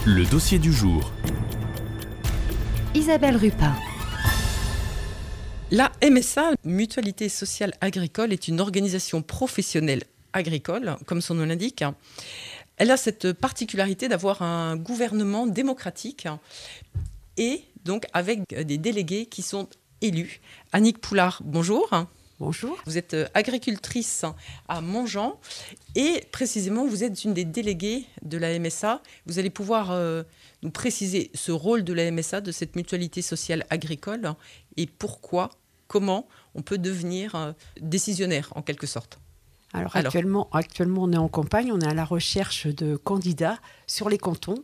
Le dossier du jour. Isabelle Rupin. La MSA, Mutualité sociale agricole, est une organisation professionnelle agricole, comme son nom l'indique. Elle a cette particularité d'avoir un gouvernement démocratique et donc avec des délégués qui sont élus. Annick Poulard, bonjour. Bonjour. Vous êtes agricultrice à Montjean et précisément vous êtes une des déléguées de la MSA. Vous allez pouvoir nous préciser ce rôle de la MSA, de cette mutualité sociale agricole et pourquoi, comment on peut devenir décisionnaire en quelque sorte. Alors actuellement, on est en campagne, on est à la recherche de candidats sur les cantons,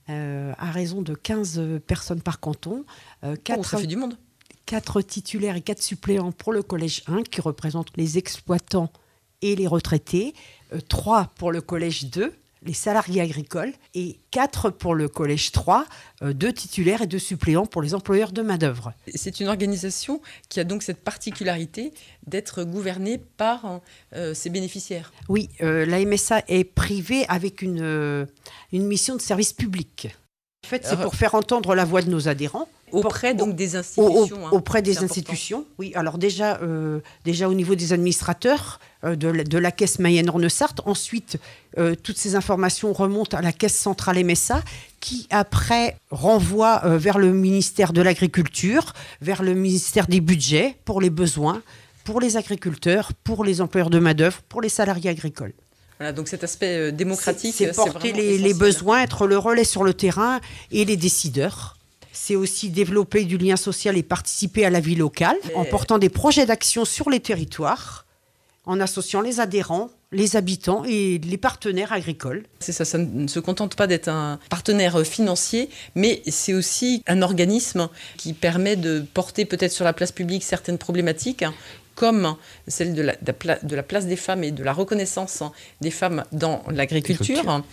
à raison de 15 personnes par canton. Ça fait du monde. 4 titulaires et 4 suppléants pour le collège 1 qui représentent les exploitants et les retraités, 3 pour le collège 2, les salariés agricoles, et 4 pour le collège 3, 2 titulaires et 2 suppléants pour les employeurs de main-d'œuvre. C'est une organisation qui a donc cette particularité d'être gouvernée par ses bénéficiaires. Oui, la MSA est privée avec une mission de service public. En fait, c'est pour faire entendre la voix de nos adhérents. Auprès donc des institutions. Auprès des institutions, oui. Alors déjà au niveau des administrateurs de la caisse Mayenne-Orne-Sarthe. Ensuite, toutes ces informations remontent à la caisse centrale MSA qui après renvoie vers le ministère de l'Agriculture, vers le ministère des Budgets pour les besoins, pour les agriculteurs, pour les employeurs de main-d'œuvre, pour les salariés agricoles. Voilà, donc cet aspect démocratique, c'est porter les besoins, être le relais sur le terrain et les décideurs. C'est aussi développer du lien social et participer à la vie locale en portant des projets d'action sur les territoires, en associant les adhérents, les habitants et les partenaires agricoles. C'est ça, ça ne se contente pas d'être un partenaire financier, mais c'est aussi un organisme qui permet de porter peut-être sur la place publique certaines problématiques, comme celle de la place des femmes et de la reconnaissance des femmes dans l'agriculture.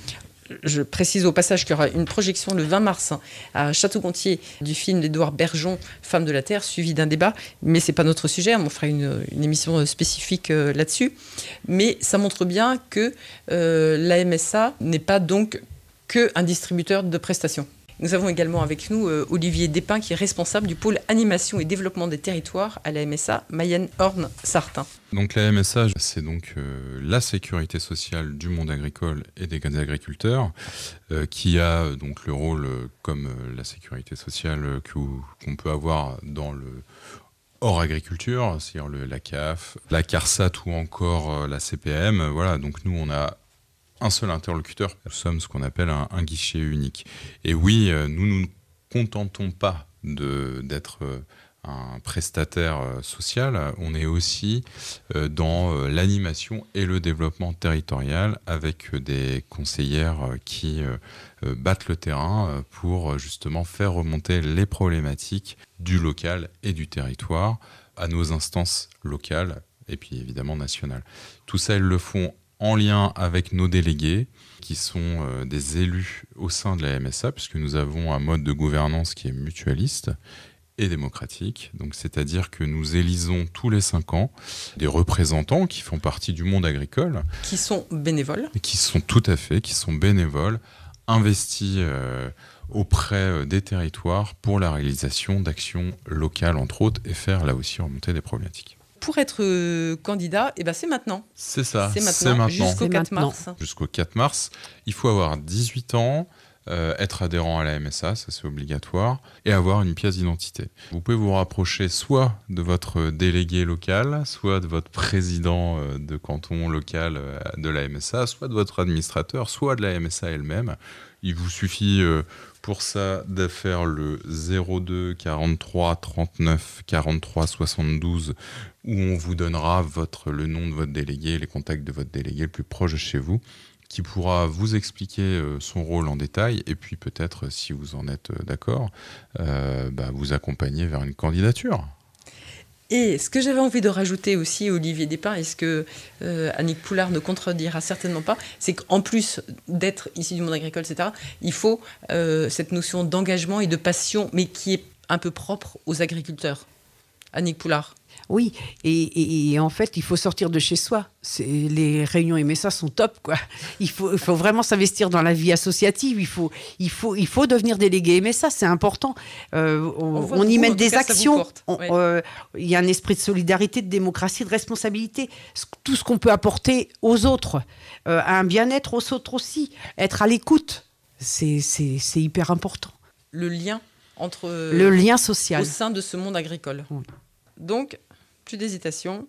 Je précise au passage qu'il y aura une projection le 20 mars à Château-Gontier du film d'Édouard Bergeon, Femmes de la Terre, suivi d'un débat. Mais ce n'est pas notre sujet, on fera une émission spécifique là-dessus. Mais ça montre bien que la MSA n'est pas donc qu'un distributeur de prestations. Nous avons également avec nous Olivier Despins, qui est responsable du pôle animation et développement des territoires à la MSA Mayenne-Orne-Sarthe. Donc la MSA, c'est donc la sécurité sociale du monde agricole et des agriculteurs, qui a donc le rôle comme la sécurité sociale qu'on peut avoir dans le hors agriculture, c'est-à-dire la CAF, la CARSAT ou encore la CPM. Voilà, donc nous on a un seul interlocuteur. Nous sommes ce qu'on appelle un guichet unique. Et oui, nous ne nous contentons pas d'être un prestataire social, on est aussi dans l'animation et le développement territorial avec des conseillères qui battent le terrain pour justement faire remonter les problématiques du local et du territoire à nos instances locales et puis évidemment nationales. Tout ça, elles le font en lien avec nos délégués, qui sont des élus au sein de la MSA, puisque nous avons un mode de gouvernance qui est mutualiste et démocratique. Donc, c'est-à-dire que nous élisons tous les 5 ans des représentants qui font partie du monde agricole. Qui sont bénévoles. Qui sont bénévoles, investis auprès des territoires pour la réalisation d'actions locales, entre autres, et faire là aussi remonter des problématiques. Pour être candidat, c'est maintenant. C'est ça, c'est maintenant. Jusqu'au 4 mars. Jusqu'au 4 mars. Il faut avoir 18 ans, être adhérent à la MSA, ça c'est obligatoire, et avoir une pièce d'identité. Vous pouvez vous rapprocher soit de votre délégué local, soit de votre président de canton local de la MSA, soit de votre administrateur, soit de la MSA elle-même. Il vous suffit pour ça de faire le 02 43 39 43 72 où on vous donnera le nom de votre délégué, les contacts de votre délégué le plus proche de chez vous, qui pourra vous expliquer son rôle en détail et puis peut-être, si vous en êtes d'accord, vous accompagner vers une candidature. Et ce que j'avais envie de rajouter aussi, Olivier Despins, et ce que Annick Poulard ne contredira certainement pas, c'est qu'en plus d'être issu du monde agricole, etc., il faut cette notion d'engagement et de passion, mais qui est un peu propre aux agriculteurs. Annick Poulard. Oui, et en fait, il faut sortir de chez soi. Les réunions MSA sont top, quoi. Il faut vraiment s'investir dans la vie associative. Il faut devenir délégué MSA, c'est important. On y mène des actions. Il y a un esprit de solidarité, de démocratie, de responsabilité. Tout ce qu'on peut apporter aux autres, à un bien-être aux autres aussi. Être à l'écoute, c'est hyper important. Le lien entre... Le lien social. Au sein de ce monde agricole. Oui. Donc, plus d'hésitation.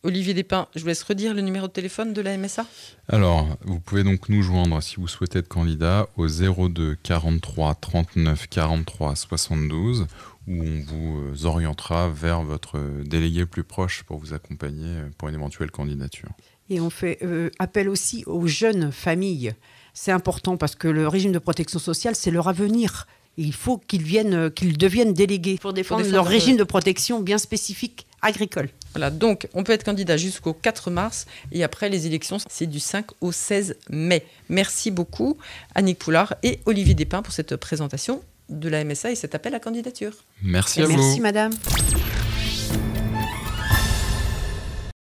Olivier Despins, je vous laisse redire le numéro de téléphone de la MSA. Alors, vous pouvez donc nous joindre si vous souhaitez être candidat au 02 43 39 43 72 où on vous orientera vers votre délégué le plus proche pour vous accompagner pour une éventuelle candidature. Et on fait appel aussi aux jeunes familles. C'est important parce que le régime de protection sociale, c'est leur avenir. Il faut qu'ils deviennent délégués pour défendre leur régime de protection bien spécifique agricole. Voilà, donc on peut être candidat jusqu'au 4 mars et après les élections, c'est du 5 au 16 mai. Merci beaucoup Annick Poulard et Olivier Despins pour cette présentation de la MSA et cet appel à candidature. Merci à vous. Merci madame.